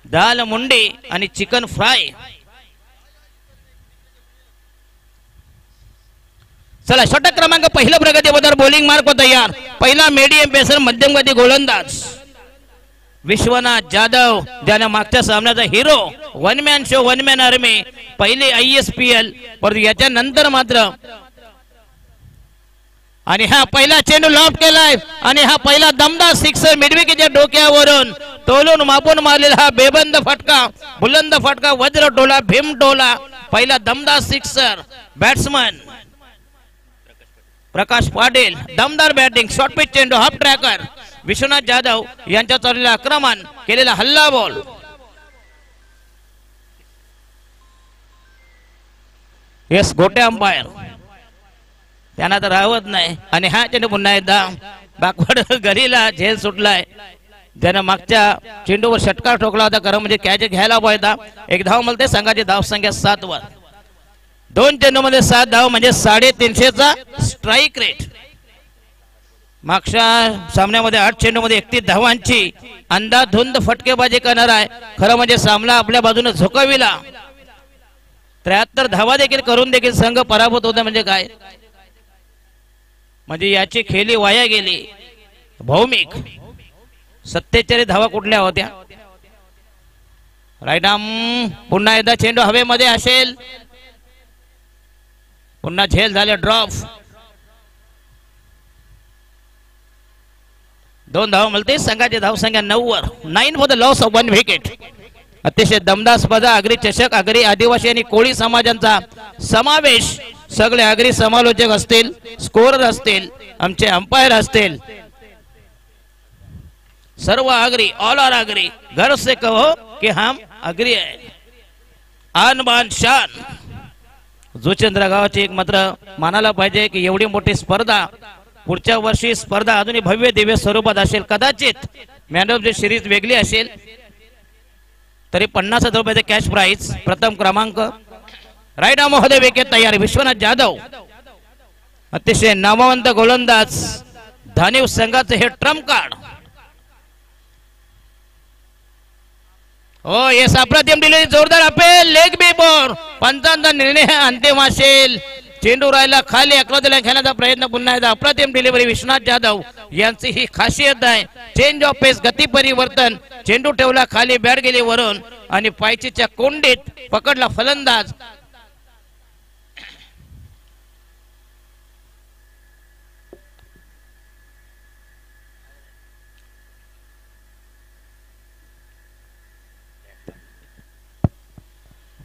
दाल मुंडी आणि chicken fry. चला षटक क्रमांक पहिला प्रगती बदल बॉलिंग मार्क तयार। पहिला मीडियम पेसर मध्यम गती गोलंदाज विश्वनाथ जाधव, ज्याने मागच्या सामन्याचा hero, one man show one man army, पहिले ISPL, परंतु याच्या नंतर मात्र आणि हा पहिला चेंडू लॉफ्ट केलाय आणि हा पहिला दमदार सिक्सर मिडविकेटच्या डोक्यावरून तोलून मापून मारलेला हा बेबंद फटका, बुलंद फटका, वज्र टोला, भीम टोला, पहिला दमदार सिक्सर। बॅट्समन प्रकाश पाटील, दमदार बॅटिंग, शॉर्ट पिच चेंडू, हाफ ट्रॅकर, विश्वनाथ जाधव यांच्या चाललेला आक्रमण, केलेला हल्ला बॉल। येस, गोटे अंपायर त्यांना तर राहत नाही आणि हा चेंडू पुन्हा एकदा बॅकवर्ड गलीला झेल सुटलाय। ज्यानं मागच्या चेंडूवर षटकार ठोकला होता, खरं म्हणजे कॅच घ्यायला पाहिजे। एक धाव मिळते, संघाची धाव संख्या 7 वर। 2 चेंडू मध्ये 7 धाव म्हणजे 350चा स्ट्राईक रेट। मागच्या सामन्यामध्ये 8 चेंडू मध्ये 31 धावांची अंधाधुंद फटकेबाजी करणार आहे। खरं म्हणजे सामना आपल्या बाजूने झोकाविला। 73 धावा देखील करून देखील संघ पराभूत होता म्हणजे काय, म्हणजे याची खेळी वाया गेली। भौमिक 47 धावा कुठल्या होत्या। राईट आर्म, पुन्हा एकदा चेंडू हवेमध्ये असेल, पुन्हा झेल झाले, ड्रॉप। 2 धाव मिळते, संघाची धाव संख्या 9 वर। 9 for the loss of 1 wicket. अतिशय दमदार स्पर्धा, आगरी चषक, आगरी आदिवासी आणि कोळी समाजांचा समावेश, सगळे आगरी समालोचक असतील, स्कोरर असतील, आमचे अंपायर असतील, सर्व आगरी, ऑल आर आगरी, घर से कहो कि हम आगरी आहे। आन बान शान। जुचंद्र गावाची एक मात्र मानायला पाहिजे की एवढी मोठी स्पर्धा, पुढच्या वर्षी स्पर्धा अजूनही भव्य दिव्य स्वरूपात असेल। कदाचित मॅन ऑफ द सिरीज वेगळी असेल, तरी 50,000 रुपयाचे कॅश प्राइज, प्रथम क्रमांक। राईट आर्म मध्ये विकेट तयार। विश्वनाथ जाधव अतिशय नामवंत गोलंदाज, धानिव संघाचे हे ट्रम्प कार्ड। हो, येस, अप्रतिम डिलिव्हरी, जोरदार अपेल, लेग बी बोर, पंचांचा निर्णय अंतिम असेल। चेंडू राहिला खाली, अकराला खेळण्याचा प्रयत्न, पुन्हा एकदा अप्रतिम डिलिव्हरी। विश्वनाथ जाधव यांची ही खासियत आहे, चेंज ऑफ पेस, गती परिवर्तन। चेंडू ठेवला खाली, बॅट गेली वरून आणि पायचीच्या कोंडीत पकडला फलंदाज।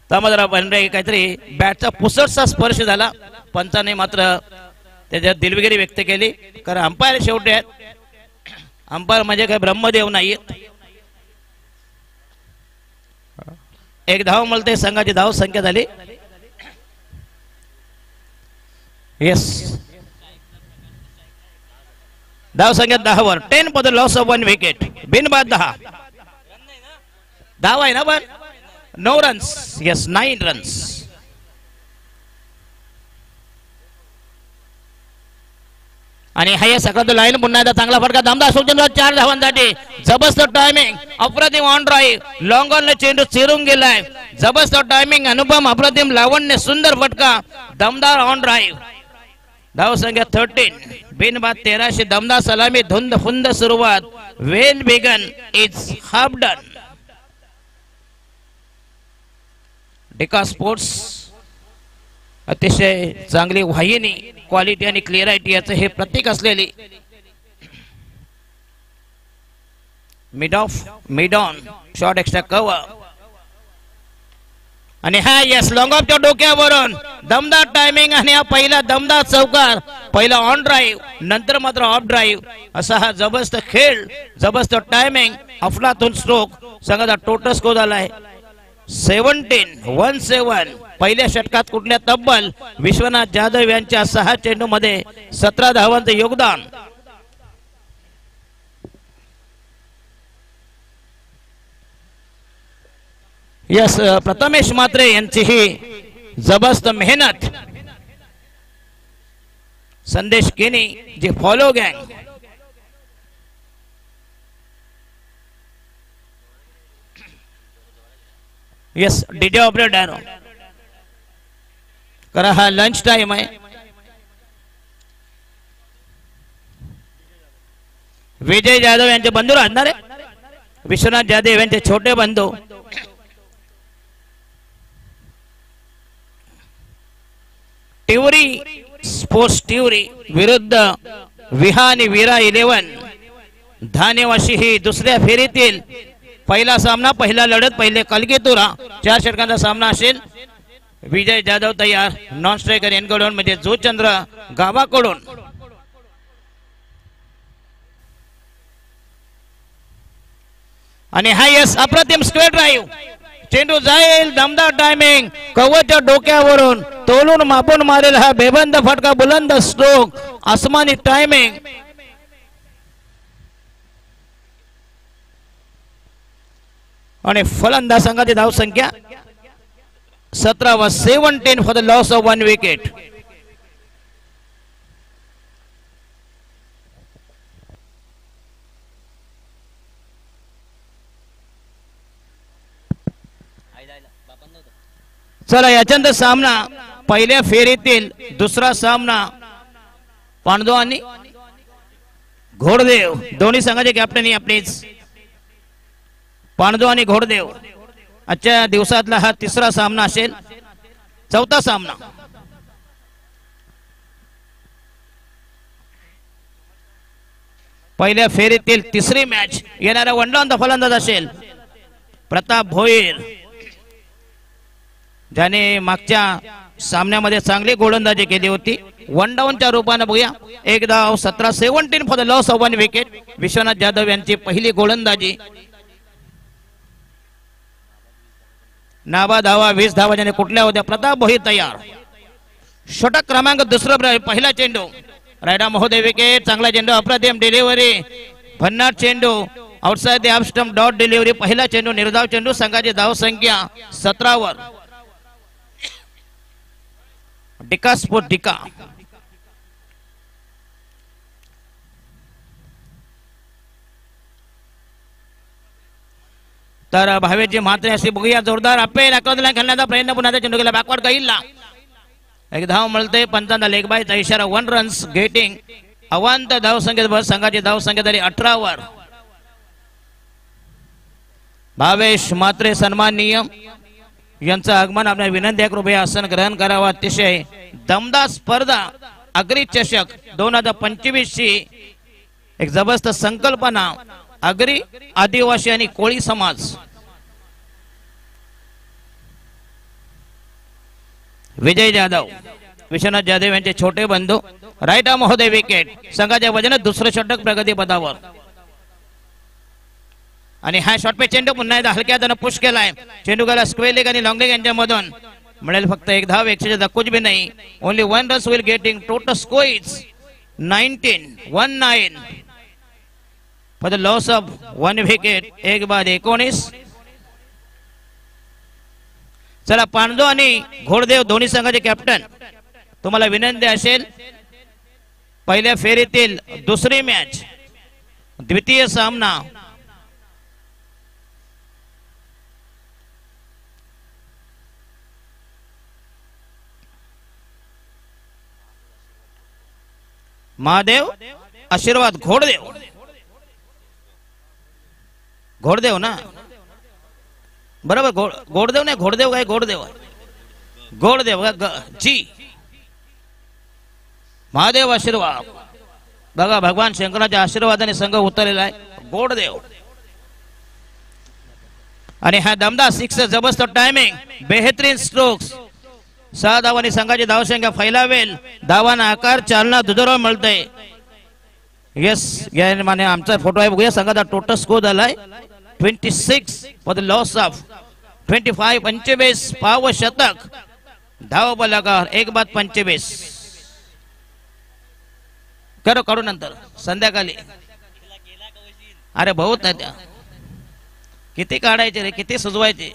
काहीतरी बॅटचा पुसटचा स्पर्श झाला, पंचाने मात्र त्याच्यात दिलगिरी व्यक्त केली। कारण अंपायर शेवटी आहेत, अंपायर म्हणजे काय ब्रह्मदेव नाहीत। 1 धाव मिळते, संघाची धाव संख्या झाली। येस, धाव संख्या 10 वर। 10 for the loss of 1 wicket. बिनबाद 10 धाव आहे ना, पण 9 रन्स। Yes, 9 runs. आणि हा या सगळं लाईन पुन्हा एकदा चांगला फटका, दमदार सुचना, 4 धावांसाठी जबरदस्त टायमिंग, अप्रतिम ऑन ड्राईव्ह, लॉंग ऑन चेंडू चिरून गेलाय, जबरदस्त टायमिंग, अनुपम, अप्रतिम लावण्य, सुंदर फटका, दमदार ऑन ड्राईव्ह। धाव संख्या 13, बिनबाद 13, दमदार सलामी, धुंद फुंद सुरुवात। Well begun is half done. डेका स्पोर्ट्स अतिशय चांगली वाहिनी, क्वालिटी आणि क्लिअरिटी याचं हे प्रतीक असलेली mid of, mid on, short extra cover. आणि हा यस, लॉंग ऑफच्या डोक्यावरून दमदार टायमिंग आणि हा पहिला दमदार चौकार, पहिला ऑन ड्राईव्ह, नंतर मात्र ऑफ ड्राईव्ह, असा हा जबरदस्त खेळ, जबरदस्त टायमिंग, अफलातून स्ट्रोक। संघाचा टोटल स्कोर झालाय 17 पहिल्या षटकात कुठल्या तब्बल विश्वनाथ जाधव यांच्या 6 चेंडू मध्ये 17 धावांचे योगदान। यस, प्रथमेश मात्रे यांची ही जबरदस्त मेहनत। संदेश केनी जे फॉलो गँग, यस डीजे ऑपरेटर करा, हा लंच टाइम आहे. विजय जाधव यांचे बंधू राहणार आहे, विश्वनाथ जाधव यांचे छोटे बंधू. टिवरी स्पोर्ट्स टिवरी विरुद्ध विहानी वीरा 11 धानेवाशी ही दुसऱ्या फेरीतील पहिला सामना, पहिला लढत, पहिले कलगीतुरा 4 षटकांचा सामना असेल. विजय जाधव तयार, नॉन स्ट्रायकर यांकडून म्हणजे जोचंद्र गावाकडून. आणि हा यस अप्रतिम स्क्वेअर ड्राईव्ह, चेंडू जाईल, दमदार टायमिंग, कवचच्या डोक्यावरून तोलून मापून मारेल हा बेबंद फटका, बुलंद स्ट्रोक, आसमानी टायमिंग. आणि फलंदाज संघाची धाव संख्या 17 व 17 for the loss of 1 wicket. चला याच्यानंतर सामना, पहिल्या फेरीतील दुसरा सामना पांडव आणि घोडदेव दोन्ही संघाचे कॅप्टन आपणीच. पांडव आणि घोडदेव आजच्या दिवसातला हा तिसरा सामना असेल, चौथा सामना. पहिल्या फेरीतील तिसरी मॅच, येणारा वनडाऊनचा फलंदाज असेल प्रताप भोईर, ज्याने मागच्या सामन्यामध्ये चांगली गोलंदाजी केली होती. वन डाऊनच्या रूपाने बघूया, एक धाव, 17 for the loss of 1 wicket. Vishwanath Jadhav यांची पहिली गोलंदाजी. नाबा धावा 20 धावा ज्याने कुठल्या होत्या. प्रताप भोईर तयार, षटक क्रमांक दुसरा, पहिला चेंडू रायडा महोदय विकेट. चांगला चेंडू, अप्रतिम डिलिव्हरी, भन्नाट चेंडू, outside the off stump, dot delivery. पहिला चेंडू निर्धाव चेंडू, संघाची धाव संख्या 17 वर. डिका स्पोर्ट डिका. तर भावेची म्हात्रे अशी बघूया, जोरदार अपेल आक्रमण खेळण्याचा प्रयत्न, पुन्हा चेंडू गेला बॅकवर्ड गाईलला. एक धाव मिळते, पंचांचा लेग बायचा इशारा, 1 रन्स गेटिंग. अवांत धाव संख्येत संघाची धाव संख्या झाली 18 वर. भावेश म्हात्रे सन्माननीय यांचं आगमन, आपल्या विनंती आहे कृपया आसन ग्रहण करावा. अतिशय दमदार स्पर्धा, अग्री चषक 2025 ची एक जबरदस्त संकल्पना. अग्री आदिवासी आणि कोळी समाज. विजय जाधव, विश्वनाथ जाधव यांचे छोटे बंधू, राईट आर्म महोदय विकेट. संघाच्या वजनात दुसरं षटक प्रगती पदावर. आणि हा शॉट पे चेंडू पुन्हा एकदा हलक्या हाताने पुश केलाय. चेंडू गेला स्क्वेअर लेग आणि लॉंग लेग यांच्यामधून. मिळेल फक्त एक धाव, 100 कुछ भी नाही. Only 1 runs will getting. Total score is 19 for the loss of 1 wicket. एक बाद 19. चला पांडव आणि घोडदेव दोन्ही संघाचे कॅप्टन, तुम्हाला विनंती असेल, पहिल्या फेरीतील दुसरी मॅच, द्वितीय सामना, महादेव आशीर्वाद घोडदेव. घोडदेव ना, बरोबर. घोडदेव नाही, घोडदेव काय, घोडदेव घोडदेव जी. महादेव आशीर्वाद बघा, भगवान शंकराच्या आशीर्वादाने संघ उतरलेला आहे. घोडदेव. आणि हा दमदार 6, जबरदस्त टायमिंग, बेहतरीन स्ट्रोक्स. 6 धावांनी संघाची धावसंख्या फैलावेल. धावांना आकार, चालना दुधोरा मिळतंय. यस, माने आमचा फोटो आहे बघूया. संघाचा टोटल स्कोर झालाय 26 फॉर द लॉस ऑफ 25. 25 पाव शतक, धाव बलाकार, 1 बाद 25. करो काढू नंतर संध्याकाळी. अरे बहुत नाही त्या, किती काढायचे रे, किती सुजवायचे.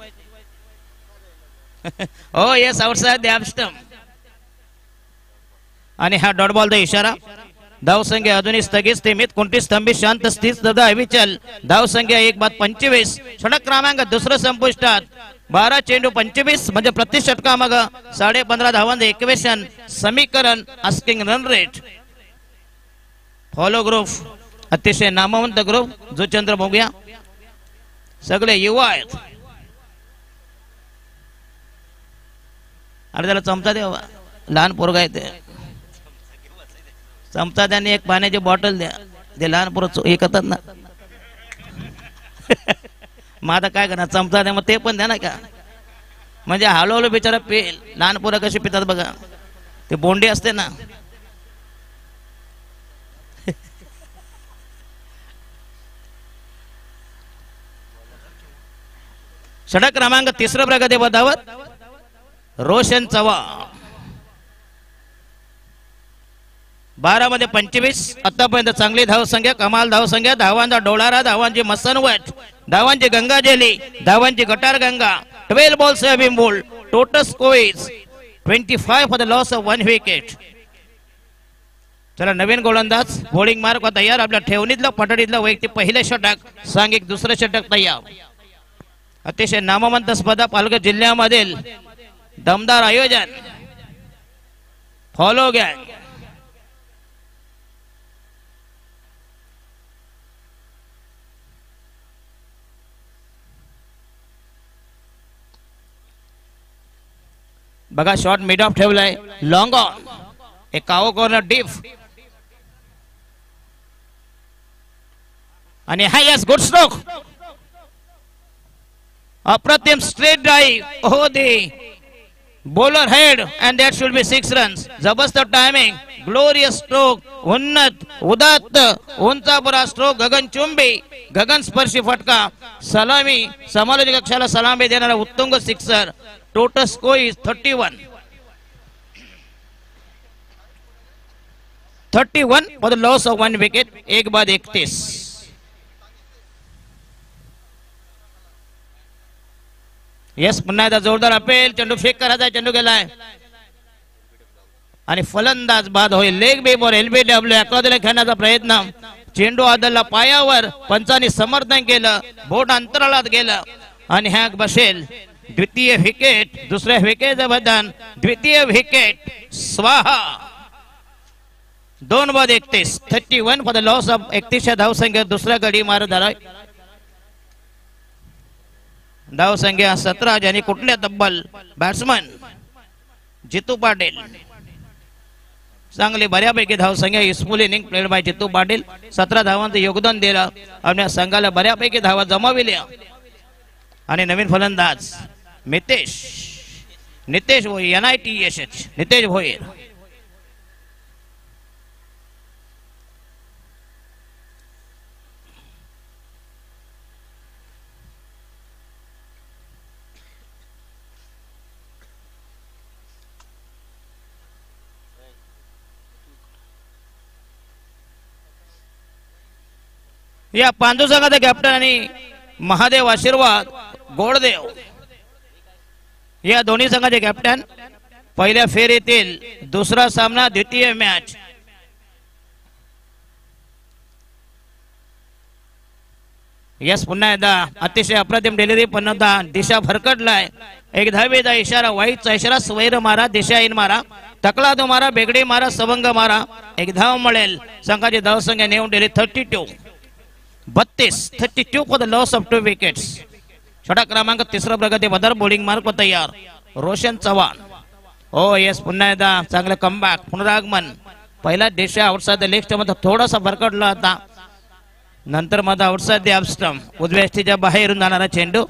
हो yes, outside the off stump. आणि हा डॉट बॉल चा इशारा. धाव संख्या अजूनही स्थगित, स्थिमित, कोणती स्तंभित, शांत, स्थिर, अविचल. धाव संख्या 1 बाद 25. षटक क्रमांक दुसरं संपुष्टात. 12 चेंडू 25 म्हणजे प्रति षटका मग 15.5 धावांचे इक्वेशन समीकरण asking run rate. Follow group अतिशय नामवंत ग्रुप जुचंद्र बघूया सगळे युवा आहेत. अरे त्याला चमचा द्या लहान पोरगा आहे ते चमचा त्याने एक पाण्याची बॉटल द्या ते लहान पोरं हे करतात ना मग आता काय करणार चमचा द्या मग ते पण द्या ना का म्हणजे हळूहळू बिचारा पेल. लहान पोरं कशी पितात बघा ते बोंडी असते ना. षटक क्रमांक 3 प्रगती पदावर रोशन चव्हाण 12 मध्ये 25 आतापर्यंत चांगली धावसंख्या कमाल धावसंख्या धावांचा डोलारा धावांची मसनवट धावांची गंगाजली धावांची गटार Ganga 12 balls 7 ball total score is 25 for the loss of 1 wicket. चला नवीन गोलंदाज बॉलिंग मार्क तयार आपल्या ठेवणीतलं पटडीतलं वैयक्तिक पहिले षटक सांघिक दुसरं षटक तयार. अतिशय नामवंत स्पर्धा पालघर जिल्ह्यामधील दमदार आयोजन फॉलो गँग बघा शॉट मिड ऑफ ठेवलाय लॉंग ऑन एक कावो कॉर्नर डीप आणि हा यस गुड स्ट्रोक अप्रतिम स्ट्रेट ड्राइव हो the bowler head and that should be 6 runs. जबरदस्त टाइमिंग ग्लोरियस स्ट्रोक उन्नत उदात्त उंचापुरा स्ट्रोक गगनचुंबी गगन स्पर्शी फटका सलामी समालोचक कक्षाला सलामी देणारा उत्तुंग sixer. Total score is 31 for the loss of 1 wicket. एक बाद 31. यस पुन्हा एकदा जोरदार अपेल चेंडू फेक करायचा चेंडू गेलाय आणि फलंदाज बाद होईल. लेग बीम और एलबीडब्ल्यू अकादला खेळण्याचा प्रयत्न चेंडू आदलला पायावर पंचांनी समर्थन केलं बोट अंतराळात गेलं आणि ह्या बसेल. द्वितीय विकेट दुसऱ्या विकेटचं बदन द्वितीय विकेट स्वाहा 2 बाद 31 31 फॉर द लॉस ऑफ 31 धावसंख्या. दुसऱ्या गडी मार झाला धावसंख्या 17 ज्यांनी कुठल्या तब्बल बॅट्समन जितू पाटील चांगली बऱ्यापैकी धावसंख्या युजफुल इनिंग प्लेड बाय जितू पाटील 17 धावांचं योगदान दिलं आपल्या संघाला बऱ्यापैकी धावा जमाविल्या. आणि नवीन फलंदाज नितेश भोईर NITSH नितेश भोईर या पांडू संघाचा कॅप्टन आणि महादेव आशीर्वाद गोडदेव या दोन्ही संघाचे कॅप्टन. पहिल्या फेरीतील दुसरा सामना द्वितीय मॅच यस पुन्हा एकदा अतिशय अप्रतिम डिलिव्हरी पुन्हा दिशा भरकटलाय. एक धावेचा इशारा वाईटचा इशारा स्वैर मारा दिशा इन मारा तकला तो मारा बेगडी मारा सवंग मारा एक धाव मिळेल. संघाची धावसंख्या नेऊन दिली 32 for the loss of 2 wickets. षटक क्रमांक 3 प्रगती पदार बॉलिंग मार्क तयार रोशन चव्हाण. हो यस पुन्हा एकदा चांगलं कमबॅक पुनरागमन. पहिला दिशा आउटसाइड द लेग स्टंप थोडासा भरकटला होता नंतर मध्ये आउटसाइड द ऑफ स्टंप उजव्या स्टेजच्या बाहेरून जाणारा चेंडू.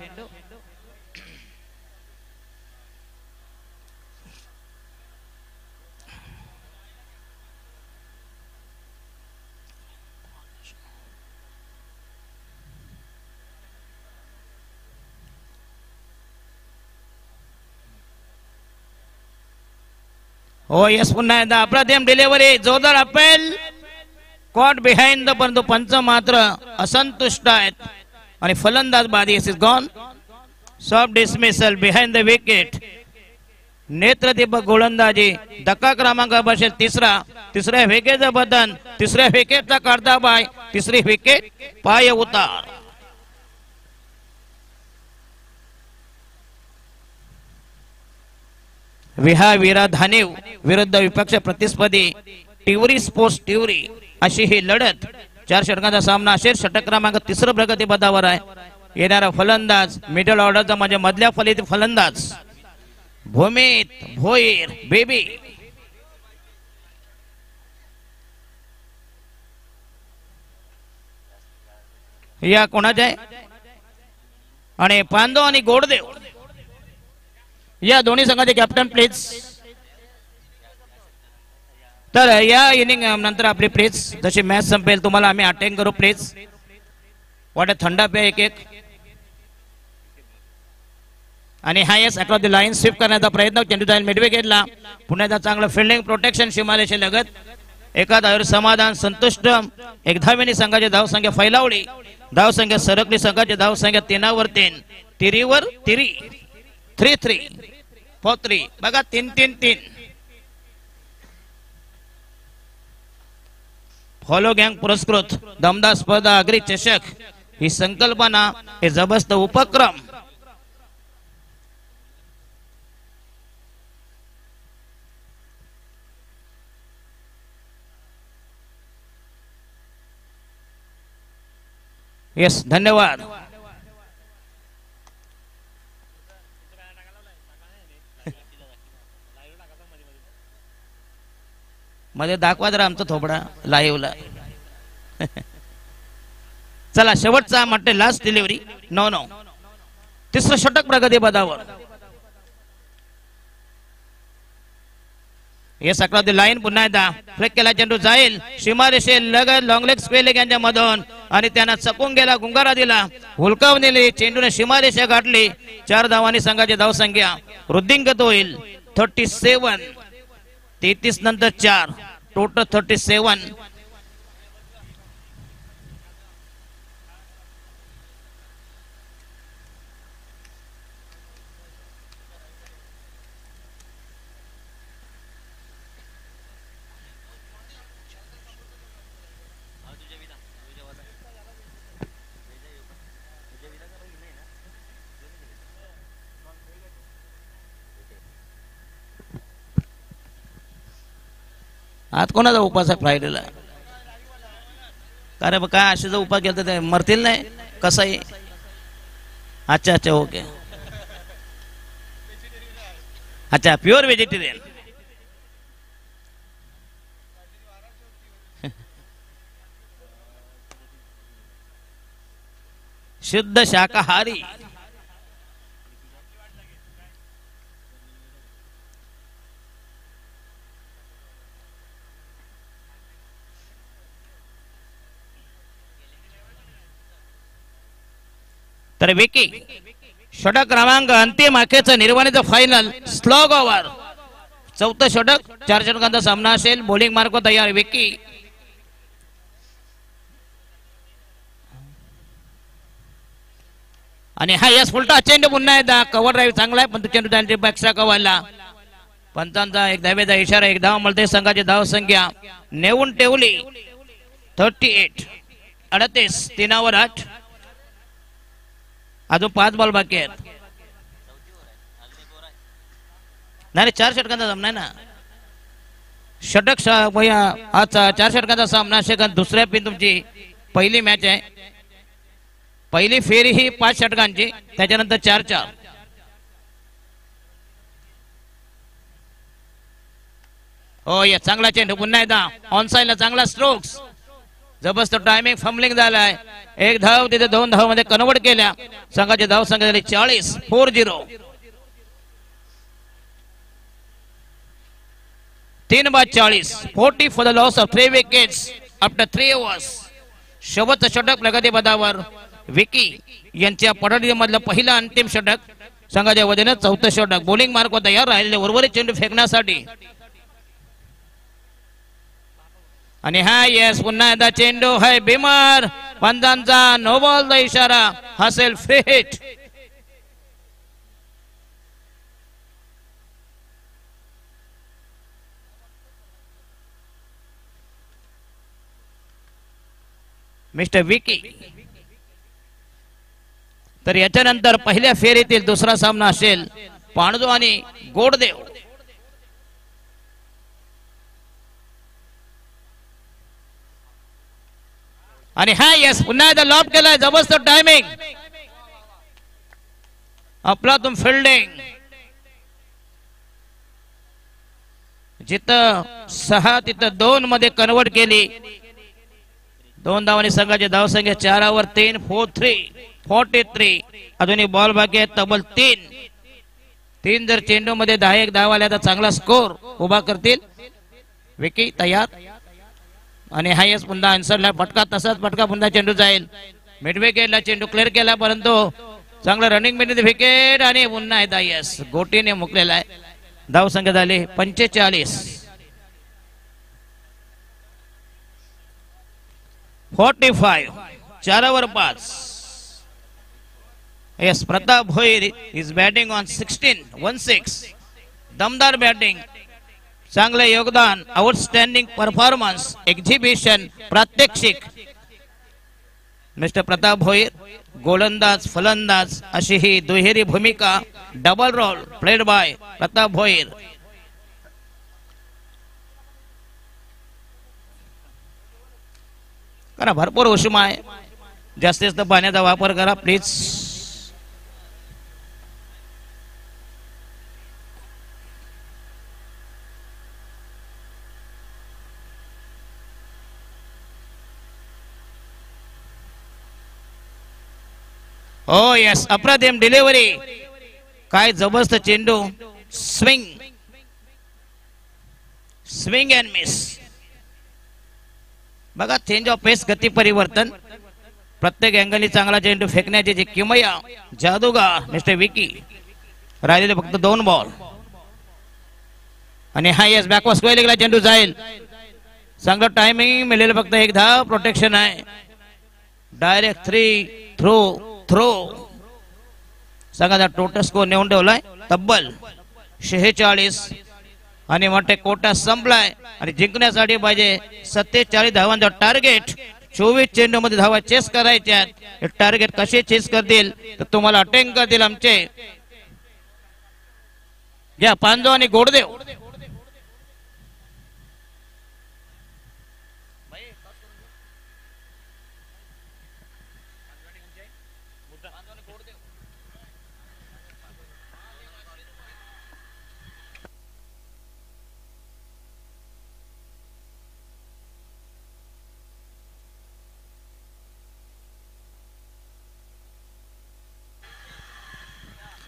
हो यस पुन्हा एकदा अप्रतिम डिलिव्हरी जोरदार अपेल कॉट बिहाइंड परंतु पंच मात्र असंतुष्ट आहेत आणि फलंदाज बाद is gone. Soft dismissal behind the wicket. नेत्रदीपक गोलंदाजी धक्का क्रमांक बसेल तिसऱ्या विकेटचं बदन तिसऱ्या विकेटचा काढता बाय तिसरी विकेट पाय उतार. विहावीरा धानेव विरुद्ध विपक्ष प्रतिस्पर्धी टिवरी स्पोर्ट्स टिवरी अशी ही लढत 4 षटकांचा सामना असेल. षटक क्रमांक 3 प्रगती पदावर आहे. येणारा फलंदाज मिडल ऑर्डरचा म्हणजे मधल्या फलीत फलंदाज भूमित भोईर बेबी. या कोणाचे आहे आणि पांदो आणि गोडदेव या दोन्ही संघाचे कॅप्टन प्लीज. तर या इनिंग नंतर आपली प्लीज जशी मॅच संपेल तुम्हाला आम्ही अटेंड करू प्लीज. वाटे थंडा पे एक एक आणि हा yes across the line sweep करण्याचा प्रयत्न चेंडू जाईल मिडवे गेटला. पुण्याचा चांगलं फिल्डिंग प्रोटेक्शन शिमालेशी लगत एका धावेवर समाधान संतुष्ट. एक धावेने संघाची धावसंख्या फैलावली. धावसंख्या सरकली. संघाची धावसंख्या 3 3 तिरीवर तिरी 3-3 4-3 बघा 3-3-3. फॉलो गँग पुरस्कृत दमदार स्पर्धा अग्री चषक ही संकल्पना हे जबरदस्त उपक्रम. यस धन्यवाद. मध्ये दाखवा जरा आमचा थोबडा लाईव्हला. चला शेवटचा म्हटले लास्ट डिलिव्हरी 9-9 तिसरं षटक प्रगती पदावर. हे अक्रॉस द लाईन पुन्हा एकदा फ्लेक केला चेंडू जाईल सीमारेषे लगत लॉंग लेग स्क्वेअर लेग यांच्या मधून आणि त्यांना चकून गेला गुंगारा दिला हुलकावलेली चेंडूने सीमारेषा गाठली. 4 धावांनी संघाची धावसंख्या वृद्धिंगत होईल 37. 33 नंतर 4 टोटल 37. आज कोणाचा उपास आहे फ्रायडेला? अरे बघ काय असे जर उपास केला तर मरतील नाही कसं आहे? अच्छा अच्छा ओके. अच्छा प्युअर व्हेजिटेरियन. शुद्ध शाकाहारी. तर विकी षटक क्रमांक अंतिम अखेरचं निर्वाणीचं फायनल स्लॉग ओव्हर 4थं षटक 4 षटकांचा सामना असेल. बॉलिंग मार्क तयार विकी. आणि हा यस फुलटा चेंडू पुन्हा एकदा कव्हर ड्राईव्ह चांगला आहे पण चेंडू त्याने एक्स्ट्रा कव्हरला. पंचांचा एक धावेचा इशारा. एक धाव मिळते. संघाची धाव संख्या नेऊन ठेवली 38. 38 3 8. अजून 5 बॉल बाकी आहेत. नाही 4 षटकांचा सामना आहे ना. षटक आज 4 षटकांचा सामना सेकंद दुसऱ्या पिन तुमची पहिली मॅच आहे. पहिली फेरी ही 5 षटकांची त्याच्यानंतर 4-4. हो या चांगला चेंडू पुन्हा एकदा ऑन साइडला चांगला स्ट्रोक्स. जबरदस्त टायमिंग फंबलिंग झालाय. एक धाव तिथे 2 धाव मध्ये कन्वर्ट केल्या. संघाची धाव संख्या झाली 40. 4-0. 3/40. 40 for the loss of 3 wickets after 3 overs. शेवटचं षटक प्रगती पदावर विकी यांच्या पडळीमधलं पहिलं अंतिम षटक. संघाच्या वतीने 4थं षटक. बॉलिंग मार्क तयार राहिलेले उर्वरित चेंडू फेकण्यासाठी. आणि हा यस पुन्हा एकदा चेंडू है बिमार. पंचांचा नो बॉलचा इशारा. Hassle free hit. Mister Vicky. तर याच्यानंतर पहिल्या फेरीतील दुसरा सामना असेल पाणजो आणि गोडदेव आणि हा यस पुन्हा एकदा लॉब केलाय जबरदस्त टायमिंग अफलातून फिल्डिंग जिथं 6 तिथं 2 मध्ये कन्वर्ट केली 2 धावांनी संघाची धावसंख्या 4 वर 3 43 अजूनही बॉल बाकी आहे तब्बल 3 जर चेंडू मध्ये 10 धावा आल्या तर चांगला स्कोर उभा करतील विकी तयार आणि हायस पुन्हा आन्सरला फटका तसाच फटका पुन्हा चेंडू जाईल मिड विकेटला चेंडू क्लिअर केला परंतु चांगला रनिंग मध्ये विकेट आणि पुन्हा एकदा यस गोटीने मुकलेला आहे धाव संख्या झाली 45 45 4 वर 5 yes Pratap Bhoir is batting on 16 दमदार बॅटिंग चांगले योगदान आउटस्टँडिंग परफॉर्मन्स एक्झिबिशन प्रात्यक्षिक मिस्टर प्रताप भोईर गोलंदाज फलंदाज अशी ही दुहेरी भूमिका double role played by Pratap Bhoir करा भरपूर उष्मा आहे जास्तीत जास्त पाण्याचा वापर करा प्लीज ओ यस अप्रतिम डिलिव्हरी काय जबरदस्त चेंडू स्विंग अँड मिस बघा चेंज ऑफ पेस गती परिवर्तन प्रत्येक अँगलनी चांगला चेंडू फेकण्याची जी किमया जादूगार मिस्टर विकी राहिलेले फक्त 2 बॉल आणि हा यस बॅकवर्ड स्क्वेअर लेगला चेंडू जाईल चांगलं टायमिंग मिळेल फक्त 1 धाव प्रोटेक्शन आहे डायरेक्ट 3 थ्रो संघाचा टोटल स्कोर नेऊन ठेवलाय तब्बल 46 आणि मोठे कोटा संपलाय आणि जिंकण्यासाठी पाहिजे 47 धावांचा टार्गेट 24 चेंडू मध्ये धावा चेस करायच्या हे टार्गेट कसे चेस करतील तर तुम्हाला अटेंड करतील आमचे घ्या पांजो आणि गोडदेव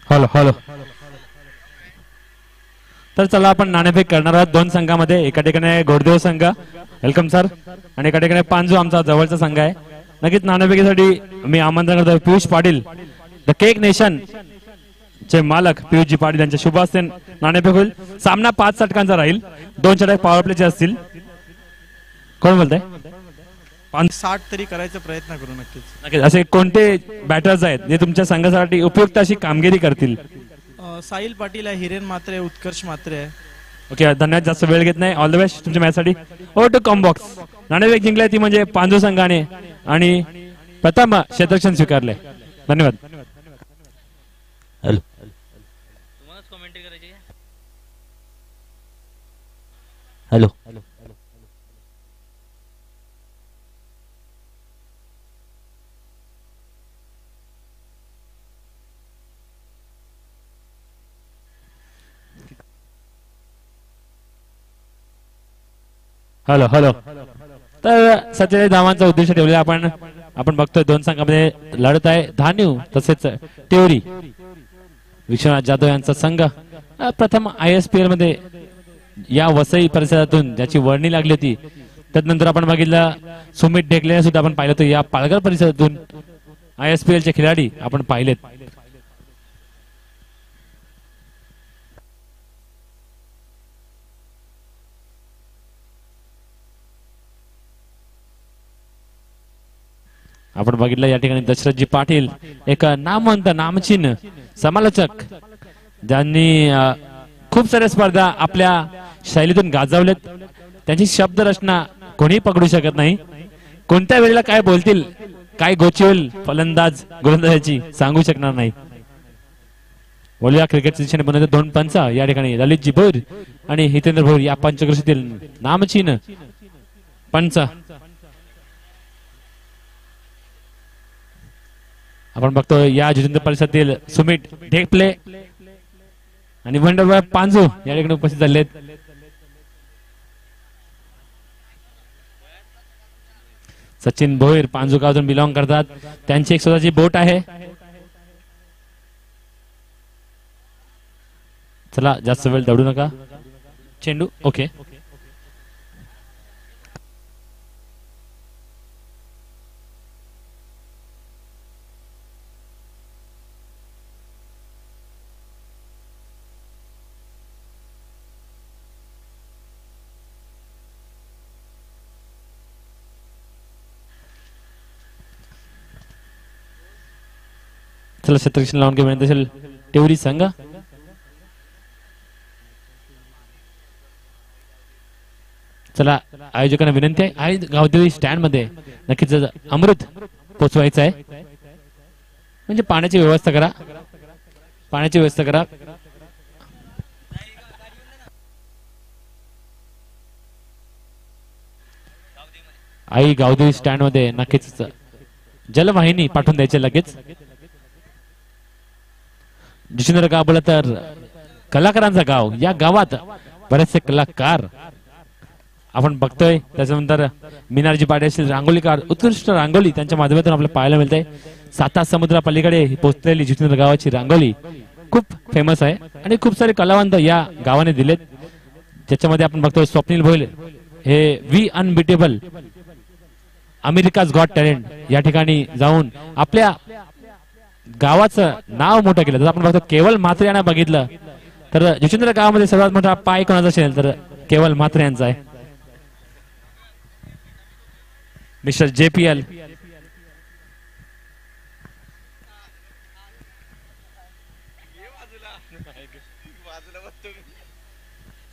हॅलो हॅलो तर चला आपण नाणेफेक करणार आहोत 2 संघामध्ये एका ठिकाणी गोडदेव संघ वेलकम सर आणि एका ठिकाणी पांजू आमचा जवळचा संघ आहे नक्कीच नाणेफेकीसाठी मी आमंत्रण करतो Piyush Patil the cake nation चे मालक पियुषजी पाटील यांच्या शुभ हस्ते नाणेफेक होईल सामना 5 षटकांचा राहील 2 षटक पॉवर प्लेचे असतील कोण बोलताय 60 तरी करायचा प्रयत्न करू नक्कीच असे कोणते बॅटर्स आहेत जे तुमच्या संघासाठी उपयुक्त अशी कामगिरी करतील साहिल पाटील आहे हिरेन मात्रे उत्कर्ष मात्रे आहे ओके धन्यवाद जास्त वेळ घेत नाही ऑल द बेस्ट तुमच्या मॅच साठी ओव्हर टू कॉम्बॉक्स नाणेफेक जिंकलाय ती म्हणजे पांजू संघाने आणि प्रथम क्षेत्ररक्षण स्वीकारले धन्यवाद हॅलो हॅलो हॅलो हॅलो तर 47 धावांचा उद्देश ठेवलेला आपण बघतोय 2 संघामध्ये लढत आहे धान्यू तसेच टेवरी विश्वनाथ जाधव यांचा संघ प्रथम ISPL मध्ये या वसई परिसरातून ज्याची वर्णी लागली होती त्यानंतर आपण बघितलं सुमित ढेकले सुद्धा आपण पाहिलं होतं या पालघर परिसरातून ISPL चे खेळाडी आपण पाहिलेत आपण बघितलं या ठिकाणी दशरथजी पाटील एक नामवंत नामचीन समालोचक ज्यांनी खूप साऱ्या स्पर्धा आपल्या शैलीतून गाजवलेत त्यांची शब्दरचना कोणी पकडू शकत नाही कोणत्या वेळेला काय बोलतील काय गोचिल फलंदाज गोलंदाजाची सांगू शकणार नाही बोलूया क्रिकेट दिशेने बनवते 2 पंच या ठिकाणी ललितजी भोर आणि हितेंद्र भोर या पंचकृषीतील नामचीन पंच आपण बघतो या जितेंद्र परिषदेतील सुमित ढेकले आणि वंडरबॉय पांजू या ठिकाणी उपस्थित झाले आहेत. सचिन भोईर पांजू गावातून बिलॉंग करतात. त्यांची एक स्वतःची बोट आहे. चला जास्त वेळ दौडू नका. चेंडू ओके. चला क्षेत्ररक्षण लावून घेऊन असेल टेवरी संघ. चला आयोजकांना विनंती आहे आई गावदेवी स्टँड मध्ये नक्कीच अमृत पोचवायचं आहे. म्हणजे पाण्याची व्यवस्था करा. पाण्याची व्यवस्था करा. आई गावदेवी स्टँड मध्ये नक्कीच जलवाहिनी पाठवून द्यायचे लगेच. जितेंद्र गाव बोला तर कलाकारांचा गाव. या गावात बरेचसे कलाकार आपण बघतोय. त्याच्यानंतर मीनारजी पाटील असतील रांगोलीकार उत्कृष्ट रांगोली त्यांच्या माध्यमातून आपल्याला पाहायला मिळते. साता समुद्रा पलीकडे पोहोचलेली जितेंद्र गावाची रांगोली खूप फेमस आहे आणि खूप सारे कलावंत या गावाने दिलेत. ज्याच्यामध्ये आपण बघतोय स्वप्नील भोईर हे we unbeatable America's got talent या ठिकाणी जाऊन आपल्या गावाचं नाव मोठं केलं. जर आपण बघतो केवळ म्हात्रे यांना बघितलं तर जितेंद्र गावामध्ये सर्वात मोठा पाय कोणाचा असेल तर केवळ म्हात्रे यांचा आहे. मिस्टर JPL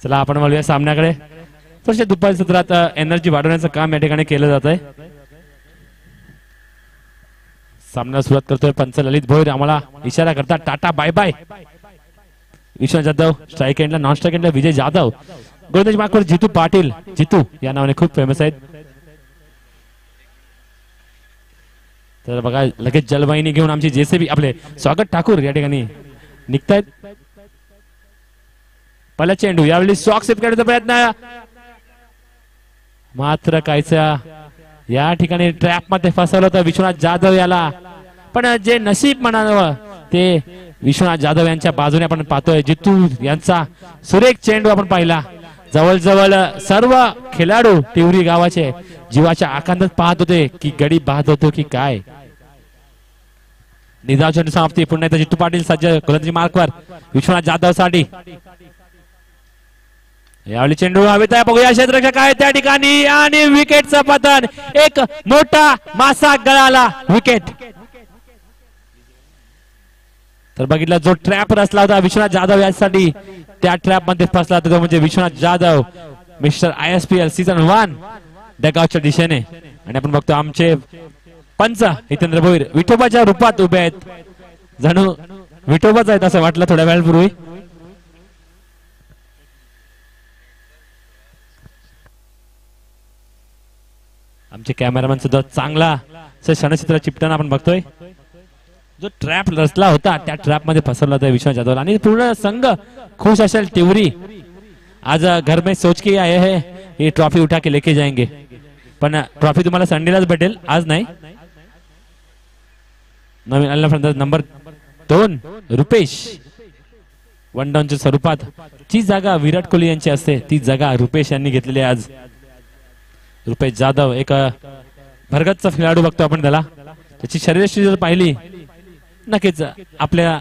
चला आपण वळूया सामन्याकडे. थोडेसे दुपारी सत्रात एनर्जी वाढवण्याचं काम या ठिकाणी केलं जात आहे. सामन्याला सुरुवात करतोय पंच ललित भोईर. आम्हाला इशारा करतात टाटा bye bye. Vishwanath Jadhav strike एंडला. नॉन स्ट्राईक एंडला विजय जाधव. गोलंदाजी मार्कवर जितू पाटील. जितू या नावाने खूप फेमस आहेत. तर बघा लगेच जलवाहिनी घेऊन आमची JCB आपले स्वागत ठाकूर या ठिकाणी निघतायत. पहिला चेंडू यावेळी सॉक्स सेट करण्याचा प्रयत्न मात्र कायचा या ठिकाणी ट्रॅप मध्ये फसवलं होतं विश्वनाथ जाधव याला. पण जे नशीब म्हणावं ते विश्वनाथ जाधव यांच्या बाजूने आपण पाहतोय. जितू यांचा सुरेख चेंडू आपण पाहिला. जवळजवळ सर्व खेळाडू टिवरी गावाचे जीवाच्या आकांतात पाहत होते की गडी पाहत होतो की काय. निधाव चेंडू समाप्ती. पुन्हा एकदा जितू पाटील सज्ज गोलंदाजी मार्कवर विश्वनाथ जाधव साठी. यावेळी चेंडू हवेत आहे. बघूया क्षेत्ररक्षक आहे त्या ठिकाणी आणि विकेटचं पतन. एक मोठा मासा गळाला. विकेट. तर बघितलं जो ट्रॅप रचला होता विश्वनाथ जाधव यासाठी त्या ट्रॅप मध्ये फसला होता तो म्हणजे Vishwanath Jadhav. Mister ISPL season 1 डगआउटच्या दिशेने. आणि आपण बघतो आमचे पंच जितेंद्र भोईर विठोबाच्या रूपात उभे आहेत. जणू विठोबाच आहेत असं वाटलं थोड्या वेळापूर्वी. आमचे कॅमेरामॅन सुद्धा चांगला क्षणचित्र चिपटाना आपण बघतोय. जो ट्रॅप रचला होता त्या ट्रॅप मध्ये फसवला होता विश्वनाथ जाधव आणि पूर्ण संघ खुश असेल. टिवरी आज घर में सोच के आए हैं ये ट्रॉफी उठा के लेके जाएंगे. पण ट्रॉफी तुम्हाला संडेलाच भेटेल आज नाही. नवीन आलेला नंबर 2 रुपेश वन डाऊनच्या स्वरूपात जी जागा विराट कोहली यांची असते ती जागा रुपेश यांनी घेतलेली आज. रुपेश जाधव एक भरगतचा खेळाडू बघतो आपण त्याला. त्याची शरीरयष्टी जर पाहिली नक्कीच आपल्या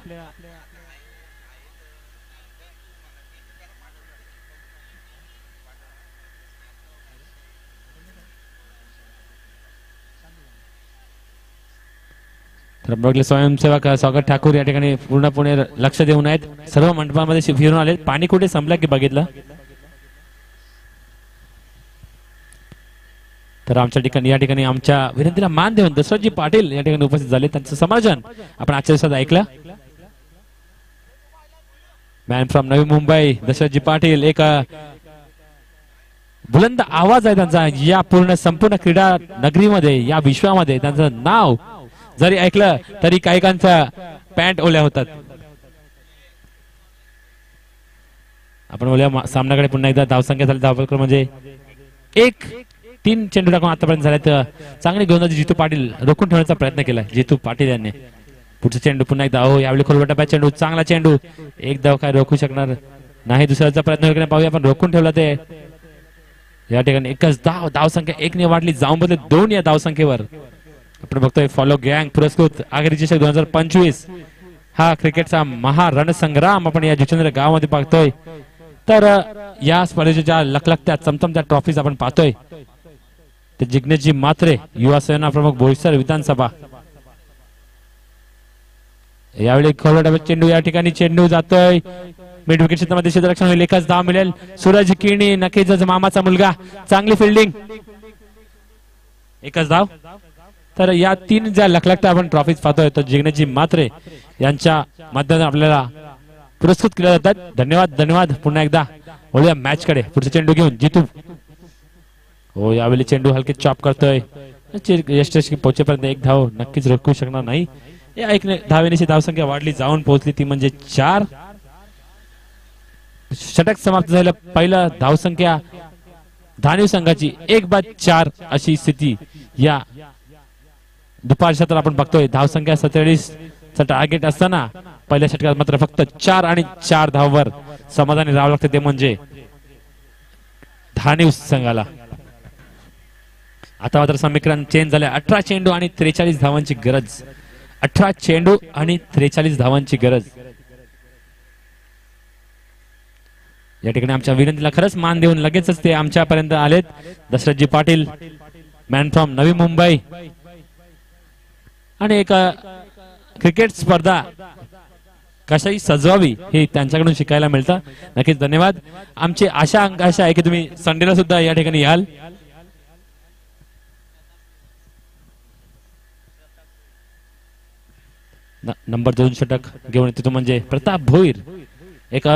तर बघले स्वयंसेवक स्वागत ठाकूर या ठिकाणी पूर्णपणे लक्ष देऊन आहेत. सर्व मंडपामध्ये फिरून आले. पाणी कुठे संपलं की बघितलं. तर आमच्या ठिकाणी या ठिकाणी आमच्या विनंतीला मान देऊन दशरथजी पाटील या ठिकाणी उपस्थित झाले. त्यांचं समर्थन आपण आजच्या दिवसात ऐकलं. Man from Navi Mumbai दशरथजी Patil. एक बुलंद आवाज आहे त्यांचा या पूर्ण संपूर्ण क्रीडा नगरीमध्ये या विश्वामध्ये. त्यांचं नाव जरी ऐकलं तरी काहीकांचा पॅन्ट ओल्या होतात. आपण बोलूया सामन्याकडे पुन्हा एकदा. धावसंख्या झाली धावफलक म्हणजे 1-3 चेंडू टाकून आतापर्यंत झाले. तर चांगली गोलंदाजी जितू पाटील रोखून ठेवण्याचा प्रयत्न केला जितू पाटील यांनी. पुढचा चेंडू पुन्हा एकदा. हो यावेळी खोलवटा चेंडू, चांगला चेंडू. एक धाव काय रोखू शकणार नाही. दुसऱ्याचा प्रयत्न पाहूया पण रोखून ठेवला ते. या ठिकाणी एकच धाव, धावसंख्या 1 ने वाढली, जाऊन बदले 2 या धावसंख्येवर. आपण बघतोय फॉलो गँग पुरस्कृत आघाडी चषक 2025 हा क्रिकेटचा महारणसंग्राम आपण या जुचंद्र गावामध्ये पाहतोय. तर या स्पर्धेच्या ज्या लखलखत्या चमचमत्या ट्रॉफीज आपण पाहतोय ते जिग्नेशजी म्हात्रे युवा सेना प्रमुख बोईसर विधानसभा. यावेळी खोलवटा चेंडू, या ठिकाणी चेंडू जातोय मिड विकेट क्षेत्रामध्ये क्षेत्ररक्षण होईल. एकच धाव मिळेल. सूरज किणी नक्कीच मामाचा मुलगा, चांगली फिल्डिंग, एकच धाव. तर या 3 ज्या लखलखत्या आपण ट्रॉफीज पाहतोय तर जिग्नेशजी म्हात्रे यांच्या माध्यमातून आपल्याला पुरस्कृत केल्या जातात. धन्यवाद धन्यवाद पुन्हा एकदा. वळूया मॅच कडे. पुढचा चेंडू घेऊन जितू. हो यावेळी चेंडू हलके चॉप करतोय. यष्टी पोहोचेपर्यंत 1 धाव नक्कीच रोखू शकणार नाही. या 1 धावेची धावसंख्या वाढली, जाऊन पोहोचली ती म्हणजे 4. षटक समाप्त झालं. पहिला धावसंख्या धानिव संघाची 1/4 अशी स्थिती या दुपार क्षेत्रात आपण बघतोय. धावसंख्या 47 चा टार्गेट असताना पहिल्या षटकात मात्र फक्त 4 आणि 4 धावांवर समाधानी राहावं लागतं, ते म्हणजे धानिव संघाला. आता मात्र समीकरण चेंज झाले. 18 चेंडू आणि 43 धावांची गरज. 18 चेंडू आणि 43 धावांची गरज. या ठिकाणी आमच्या विनंतीला खरंच मान देऊन लगेचच ते आमच्यापर्यंत आलेत. दशरथजी पाटील मॅन फ्रॉम नवी मुंबई. आणि एक क्रिकेट स्पर्धा कशाही सजवावी हे त्यांच्याकडून शिकायला मिळतं. नक्कीच धन्यवाद. आमची आशा आहे की तुम्ही संडेला सुद्धा या ठिकाणी याल. नंबर 2 षटक घेऊन येतो म्हणजे प्रताप भोईर. एक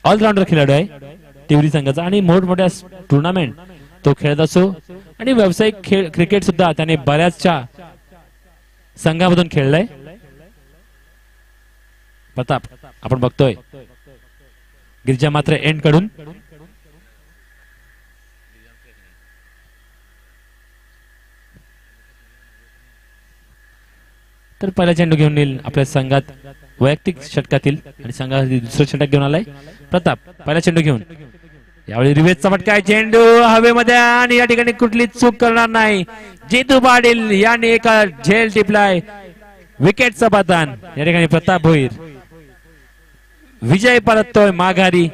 ऑलराऊंडर खेळाडू आहे तिवरी संघाचा आणि मोठमोठ्या टुर्नामेंट तो खेळत असो आणि व्यावसायिक खेळ क्रिकेट सुद्धा त्याने बऱ्याचशा संघामधून खेळलाय. प्रताप आपण बघतोय गिरिजा मात्र एंड कडून. तर पहिला चेंडू घेऊन येईल आपल्या संघात वैयक्तिक षटकातील आणि संघातील दुसरं षटक घेऊन आलाय प्रताप. पहिला चेंडू घेऊन यावेळी रिवेजचा फटका आहे. चेंडू हवेमध्ये आणि या ठिकाणी कुठली चूक करणार नाही जितू पाटील यांनी एका झेल टिपलाय. विकेटचं पतन. या ठिकाणी प्रताप भोईर विजय परततोय माघारी.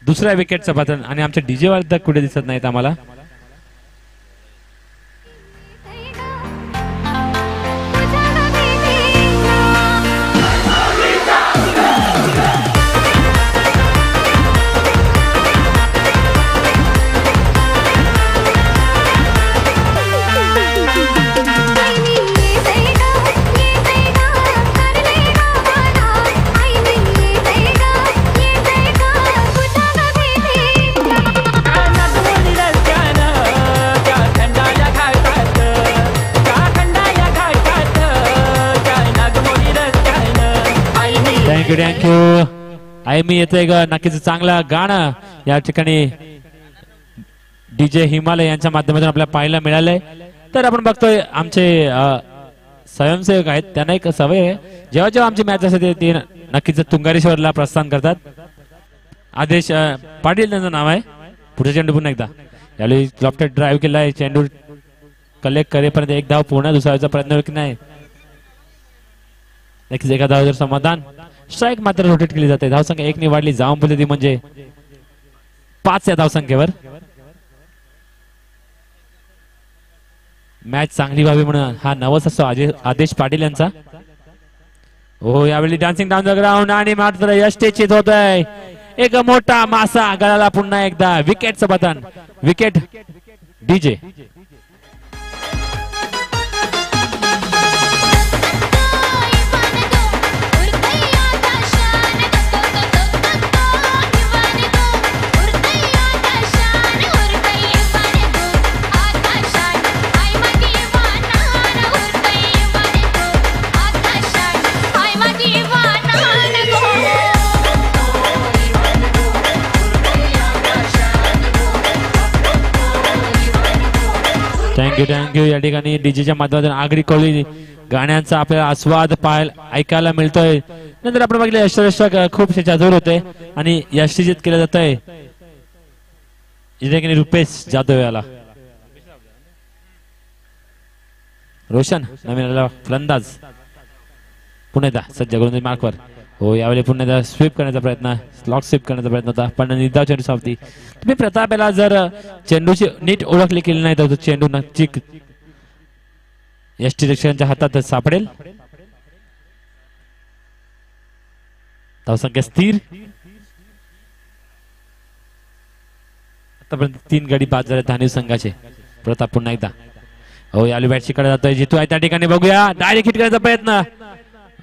दुसऱ्या विकेटचं पतन आणि आमचे डीजे वाले कुठे दिसत नाहीत आम्हाला. थँक्यू. आई मी येतोय ग नक्कीच चांगलं गाणं या ठिकाणी डीजे हिमालय यांच्या माध्यमातून आपल्याला पाहायला मिळालंय. तर आपण बघतोय आमचे स्वयंसेवक आहेत त्यांना एक सवय आहे जेव्हा जेव्हा आमची मॅच असते ते नक्कीच तुंगारेश्वरला प्रस्थान करतात. आदेश पाटील त्यांचं नाव आहे. पुढे चेंडू पुन्हा एकदा यावेळी लॉफ्टेड ड्राईव्ह केलाय. चेंडू कलेक्ट करेपर्यंत 1 धाव पूर्ण. दुसऱ्याचा प्रयत्न की नाही नक्कीच एका धावावर समाधान. स्ट्राईक मात्र रोटेट केली जाते. धावसंख्या 1 ने वाढली, जाऊन बोलली ती म्हणजे 5 या धावसंख्येवर. मॅच चांगली व्हावी म्हणून हा नवस असतो आदेश पाटील यांचा. हो यावेळी डान्सिंग डाऊन द ग्राउंड आणि मात्र यष्टीचित होत आहे. एक मोठा मासा गळाला. पुन्हा एकदा विकेटचं बटन. Wicket DJ. थँक्यू या ठिकाणी डीजेच्या माध्यमातून आगरी कोळी गाण्यांचा आपल्याला आस्वाद ऐकायला मिळतोय. नंतर आपण बघितलं यष्टरक्षक खूप जादूर होते आणि यष्टीजित केलं जात आहे या ठिकाणी रुपेश जाधव याला. रोशन नवीन आलेला फलंदाज पुन्हा एकदा सज्ज करून मार्कवर. हो यावेळी पुन्हा एकदा स्वीप करण्याचा प्रयत्न, स्लॉट स्वीप करण्याचा प्रयत्न होता पण निर्धाव चेंडू सावती. तुम्ही प्रताप याला जर चेंडूची नीट ओळखली केली नाही तर चेंडू नक्की यष्टी रक्षकांच्या हातात सापडेल. धावसंख्या स्थिर. आतापर्यंत 3 गडी बाद झाले धानीव संघाचे. प्रताप पुन्हा एकदा हो यावेळी बॅटची कडे जातोय जितू आहे त्या ठिकाणी बघूया डायरेक्ट हिट करायचा प्रयत्न.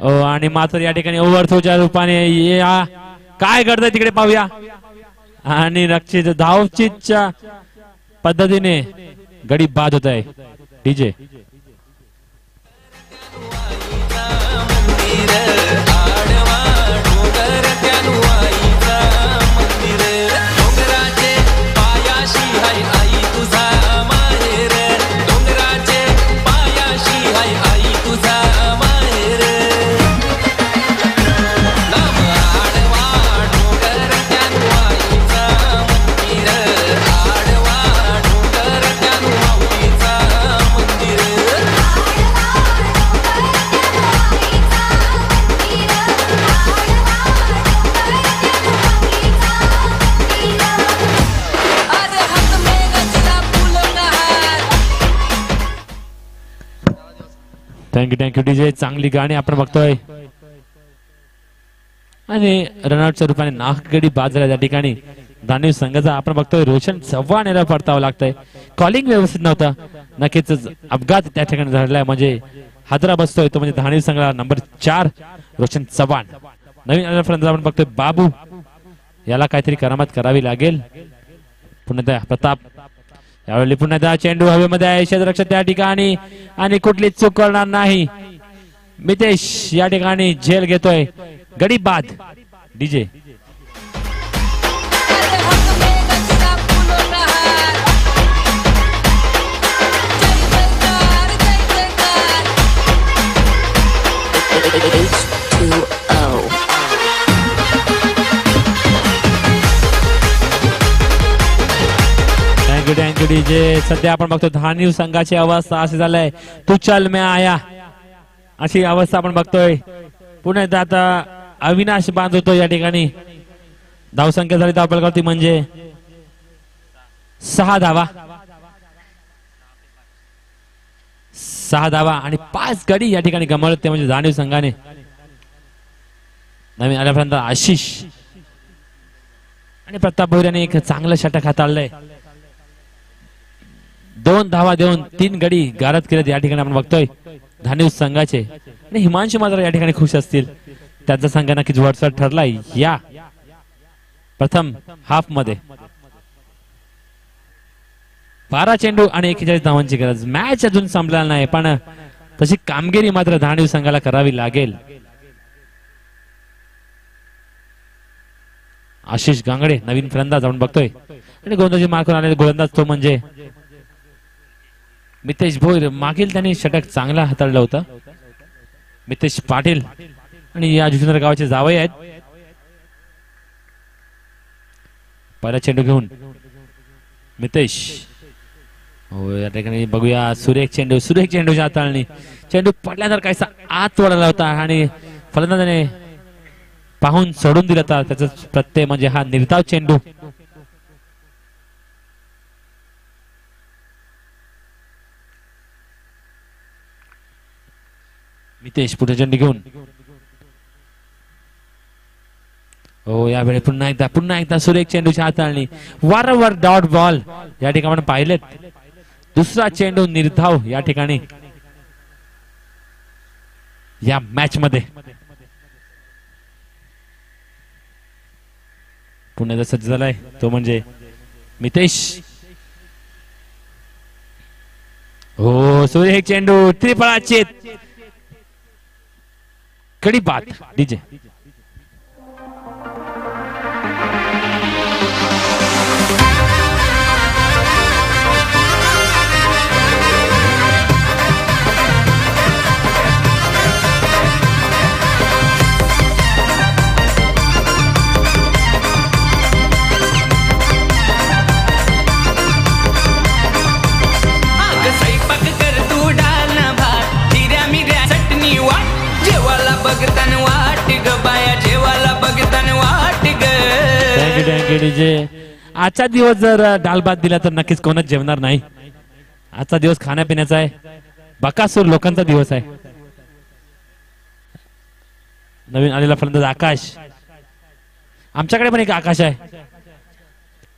हो आणि मात्र या ठिकाणी ओव्हरथ्रोच्या रूपाने काय घडतंय तिकडे पाहूया. आणि रक्षित धावचीच्या पद्धतीने गडी बाद होत आहे. DJ thank you DJ. चांगली गाणी आपण बघतोय आणि रनआउटच्या रूपाने नाक गडी बाद झाल्या त्या ठिकाणी धानीव संघाचा आपण बघतोय. रोशन चव्हाण याला परतावं लागतंय. कॉलिंग व्यवस्थित नव्हतं. नक्कीच अपघात त्या ठिकाणी झालेला म्हणजे हादरा बसतोय तो म्हणजे धानीव संघाला नंबर 4 रोशन चव्हाण. नवीन आल्यापर्यंत आपण बघतोय बाबू याला काहीतरी करामत करावी लागेल. पुन्हा प्रताप यावेळी पुन्हा एकदा चेंडू हवेमध्ये आहे. क्षेत्ररक्षक त्या ठिकाणी आणि कुठलीच चूक करणार नाही. मितेश या ठिकाणी झेल घेतोय. गडी बाद. DJ thank you DJ. सध्या आपण बघतो धानीव संघाची अवस्था अशी झालंय तू चल मैं आया अशी अवस्था आपण बघतोय. पुन्हा एकदा आता अविनाश बांधतो या ठिकाणी. धावसंख्या झाली धावपलकावरती म्हणजे 6 धावा. 6 धावा आणि 5 गडी या ठिकाणी गमावले ते म्हणजे धानीव संघाने. नवीन आल्यापर्यंत आशिष आणि प्रताप भोईर यांनी एक चांगलं षटक हाताळलंय. 2 धावा देऊन 3 गडी गारद केलेत या ठिकाणी आपण बघतोय धानीव संघाचे. आणि हिमांशू मात्र या ठिकाणी खुश असतील. त्यांचा संघ नक्कीच वरचढ ठरलाय या प्रथम हाफ मध्ये. 12 चेंडू आणि 41 धावांची गरज. मॅच अजून संपलेला नाही पण तशी कामगिरी मात्र धानीव संघाला करावी लागेल. आशिष गांगडे नवीन फलंदाज आपण बघतोय आणि गोलंदाजी मार्कवर आलेले गोलंदाज तो म्हणजे मितेश भोईर. मागील त्यांनी षटक चांगला हाताळलं होतं. मितेश पाटील आणि या जुन्नर गावाचे जावई आहेत. पहिला चेंडू घेऊन मितेश. हो या ठिकाणी बघूया सुरेख चेंडूची हाताळणी. चेंडू पडल्यानंतर काहीसा आत वळला होता आणि फलंदाजाने पाहून सोडून दिला होता. त्याचा प्रत्यय म्हणजे हा निर्धाव चेंडू. मितेश पुढे चेंडू घेऊन. हो यावेळी पुन्हा एकदा सुरेख चेंडूची हाताळणी. वारंवार डॉट बॉल या ठिकाणी आपण पाहिलेत. दुसरा चेंडू निर्धाव या ठिकाणी या मॅच मध्ये. पुण्याचा सज्ज झालाय तो म्हणजे मितेश. हो सुरेख चेंडू त्रिफळाचे कडी बाद. डीजे बघताना वाट ग बाया जेवाला बघताना वाट ग. Thank you DJ. आजचा दिवस जर डाल भात दिला तर नक्कीच कोणच जेवणार नाही. आजचा दिवस खाण्यापिण्याचा आहे. बकासूर लोकांचा दिवस आहे. नवीन आलेला फलंदाज आकाश. आमच्याकडे पण एक आकाश आहे.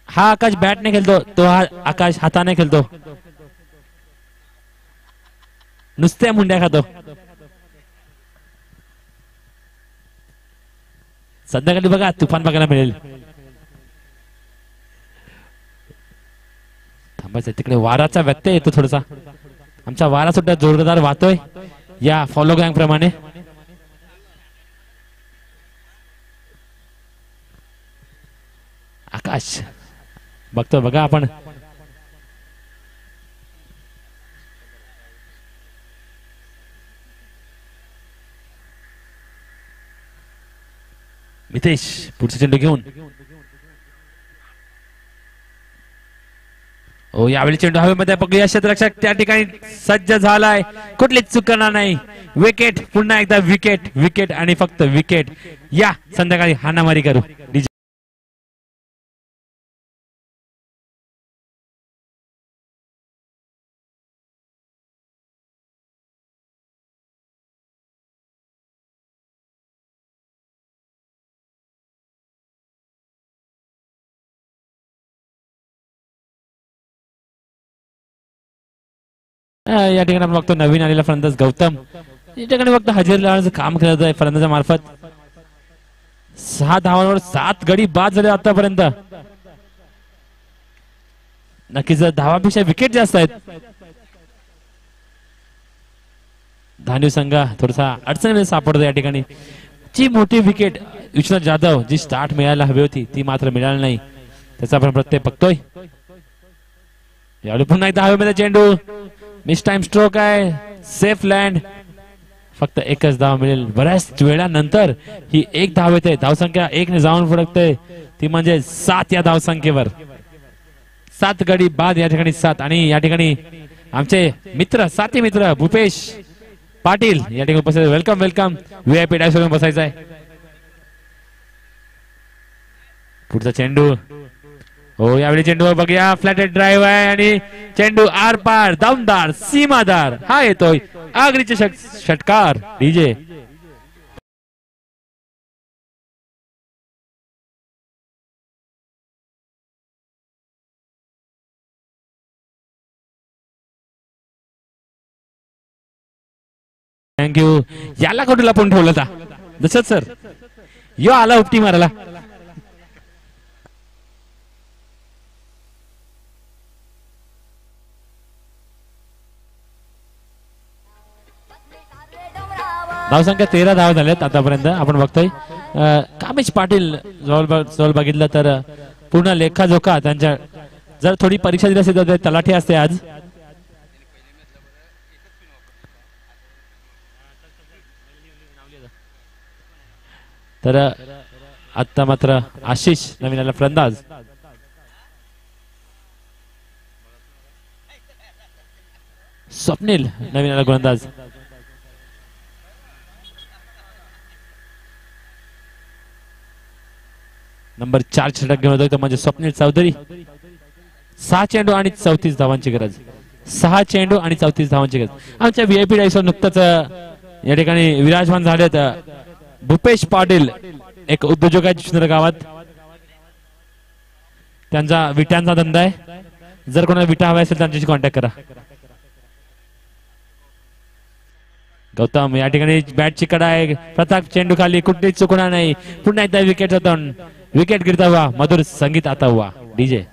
हा आकाश बॅटने खेळतो, तो हा आकाश हाताने खेळतो, नुसत्या मुंड्या खातो. संध्याकाळी बघा तुफान बघायला मिळेल. थांबायचं तिकडे वाराचा व्यत्यय येतो थोडासा. आमचा वारा सुद्धा जोरदार वाहतोय या फॉलो गँग प्रमाणे. आकाश बघतो बघा आपण. मितेश पुढचा चेंडू घेऊन. ओ यावेळी चेंडू हवेमध्ये बघूया. क्षेत्ररक्षक त्या ठिकाणी सज्ज झालाय, कुठलीच चूक करणार नाही. विकेट, पुन्हा एकदा विकेट, विकेट आणि फक्त विकेट. या संध्याकाळी हाणामारी करू. या ठिकाणी आपण बघतो नवीन आलेला फलंदाज गौतम. या ठिकाणी फक्त हजेरी लावण्याचं काम करत आहे फलंदाजा मार्फत. 6 धावांवर 7 गडी बाद झाले आतापर्यंत. नक्कीच धावापेक्षा विकेट जास्त आहेत. धान्यू संघ थोडासा अडचणीमध्ये सापडतो या ठिकाणी. जी मोठी विकेट विश्वनाथ जाधव जी स्टार्ट मिळायला हवी होती ती मात्र मिळाली नाही. त्याचा आपण प्रत्यय बघतोय. यावेळी पुन्हा एकदा हवेमध्ये चेंडू. मिस टाइम स्ट्रोक आहे. Safe land. फक्त एकच धाव मिळेल. बऱ्याच वेळानंतर ही एक धाव येते. धावसंख्या 1 ने जाऊन फरकते, ती म्हणजे 7 या धावसंख्येवर. 7 गडी बाद या ठिकाणी 7. आणि या ठिकाणी आमचे मित्र, साथी मित्र भूपेश पाटील या ठिकाणी उपस्थित. Welcome welcome. VIP डॅश वरून बसायचं आहे. पुढचा चेंडू. हो यावेळी चेंडूवर बघूया. फ्लॅटेड ड्राईव्ह आहे आणि चेंडू आर पार, दमदार, सीमादार. हा येतोय आगरीचे षटकार. DJ thank you. याला कुठे लपून ठेवलं होता दशरथ सर. यो आला उपटी मारायला. धावसंख्या 13 धावा झाल्यात आतापर्यंत. आपण बघतोय कामेश पाटील जवळ बघितलं तर पूर्ण लेखाजोखा त्यांच्या जर थोडी परीक्षा दिली असेल तर तलाठी असते आज. तर आता मात्र आशिष नवीन आला फलंदाज. स्वप्नील नवीन आला गोलंदाज. नंबर 4 षटक घेऊन होतो म्हणजे स्वप्नील चौधरी. 6 चेंडू आणि 34 धावांची गरज. 6 चेंडू आणि 34 धावांची गरज. आमच्या VIP डायसवर नुकतंच या ठिकाणी विराजमान झालेत भूपेश पाटील, एक उद्योजक आहे जुन्नर गावात. त्यांचा विटांचा धंदा आहे. जर कोणाला विटा हवा असेल त्यांच्याशी कॉन्टॅक्ट करा. गौतम या ठिकाणी बॅटची कडा आहे. प्रताप चेंडू खाली, कुठलीच चुकणार नाही. पुन्हा एकदा विकेट होता. विकेट गिरता हुआ मधुर संगीत आता हुआ. DJ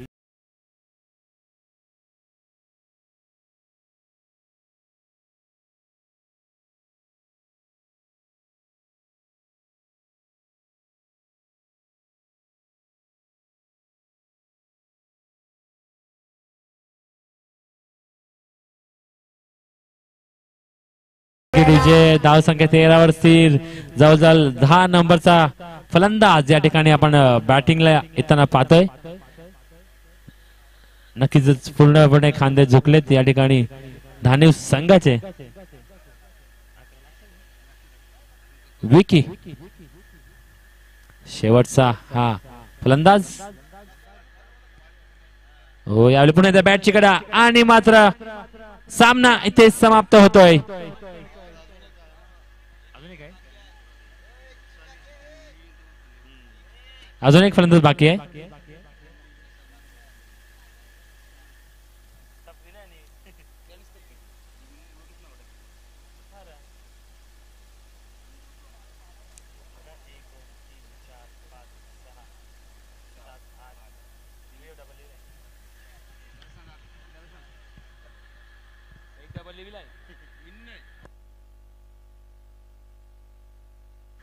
DJ. धाव संख्या 13 वर स्थिर. जवळजवळ 10 नंबरचा फलंदाज या ठिकाणी आपण बॅटिंगला येताना पाहतोय. नक्कीच पूर्णपणे खांदे झुकलेत या ठिकाणी धान्यू संघाचे. विकी शेवटचा हा फलंदाज. हो यावेळी पुन्हा एकदा बॅटची कडा आणि मात्र सामना इथे समाप्त होतोय. अजून एक फलंदाज बाकी आहे.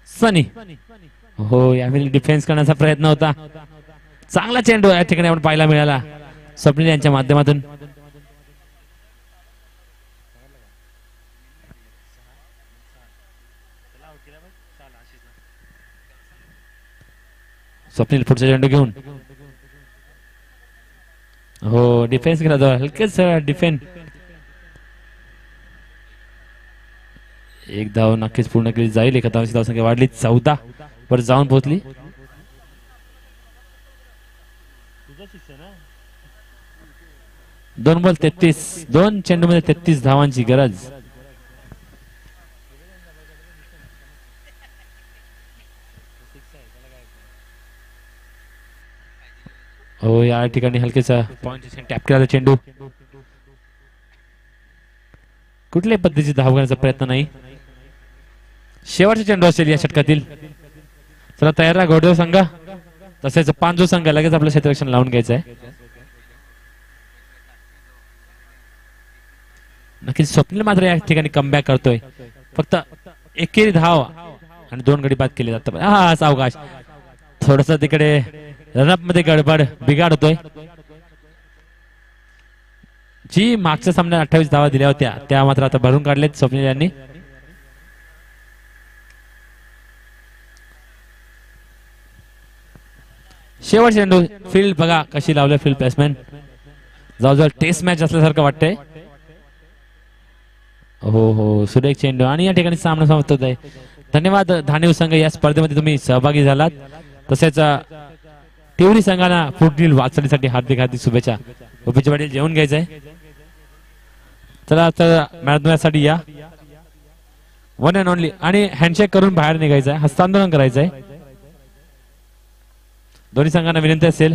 सनी. हो यावेळी डिफेन्स करण्याचा प्रयत्न होता. चांगला चेंडू या ठिकाणी आपण पाहायला मिळाला स्वप्नील यांच्या माध्यमातून. स्वप्नील पुढचा चेंडू घेऊन हो डिफेन्स केला जवळ हलकेच डिफेन्स. एक धाव नक्कीच पूर्ण केली जाईल. एका धावाची धावसंख्या वाढली 14 वर जाऊन पोहोचली. दोन बॉल 33 दोन चेंडू मध्ये 33 धावांची गरज. हो या ठिकाणी हलकेचा पॉइंट टॅप केला चेंडू. कुठल्याही पद्धतीची धाव घेण्याचा प्रयत्न नाही. शेवटचा चेंडू असेल या षटकातील. चला तयार राहा घोडेव संघ तसेच पांजू संघ लगेच आपलं क्षेत्ररक्षण लावून घ्यायचं आहे. नक्कीच स्वप्नील मात्र या ठिकाणी कमबॅक करतोय. फक्त एकेरी धाव आणि 2 गडी बाद केले जातात. हा अवकाश थोडस तिकडे रनअप मध्ये गडबड बिघाड होतोय. जी मागच्या सामन्यात 28 धावा दिल्या होत्या त्या मात्र आता भरून काढलेत स्वप्नील यांनी. शेवट चेंडू फील्ड बघा कशी लावले फील्ड प्लेसमेंट. जवळजवळ टेस्ट मॅच असल्यासारखं वाटतंय. हो हो सुरेख चेंडू आणि या ठिकाणी सामना समाप्त होत आहे. धन्यवाद धानेव संघ या स्पर्धेमध्ये तुम्ही सहभागी झालात. तसेच टिवरी संघाला पुढील वाटचालीसाठी हार्दिक हार्दिक शुभेच्छा. गोपीचे पाटील जेवण घ्यायचंय. चला तर मॅच या. वन अँड ओनली आणि हँडशेक करून बाहेर निघायचंय. हस्तांदोलन करायचंय. दोन्ही संघांना विनंती असेल